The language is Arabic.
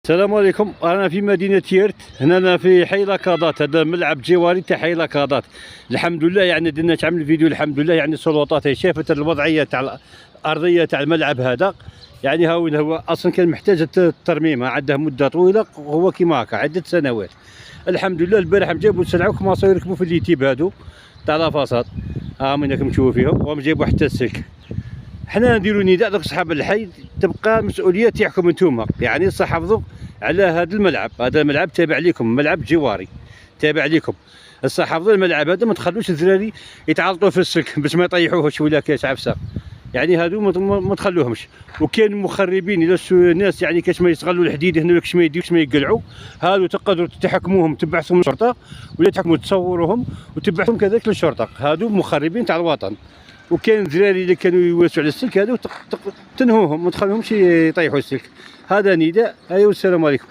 السلام عليكم. انا في مدينه تيرت، هنا أنا في حي لاكادات. هذا ملعب جواري تاع حي لاكادات. الحمد لله يعني درنا تعمل الفيديو. الحمد لله يعني السلطات شافت الوضعيه تاع الارضيه تاع الملعب هذا. يعني هو اصلا كان محتاج الترميم، عنده مده طويله وهو كيما هكا عده سنوات. الحمد لله البارح جابوا سلعوا كما يركبوا في اليوتيوب هادو تاع لافاصات، من راكم تشوفوا فيهم، وهم جابوا حتى السلك. حنا نديروا نداء دوك صحاب الحي، تبقى مسؤوليه تاعكم انتوما، يعني تحافظوا على هذا الملعب. هذا الملعب تابع لكم، ملعب جواري تابع لكم. حافظوا الملعب هذا، ما تخلوش الزراري يتعلطوا في السلك باش ما يطيحوهش ولا كاش عفسه. يعني هادو ما تخلوهمش. وكاين مخربين الى الناس يعني كاش ما يستغلوا الحديد هنا، كاش ما يديوش ما يقلعوا. هادو تقدروا تحكموهم، تبعثهم للشرطه، ولا تحكموا تصوروهم وتبعثهم كذلك للشرطه. هادو مخربين تاع الوطن. وكاين الدراري اللي كانوا يواسوا على السلك هذا تنهوهم، ما تخليهمش يطيحوا السلك. هذا نداء. ايوا السلام عليكم.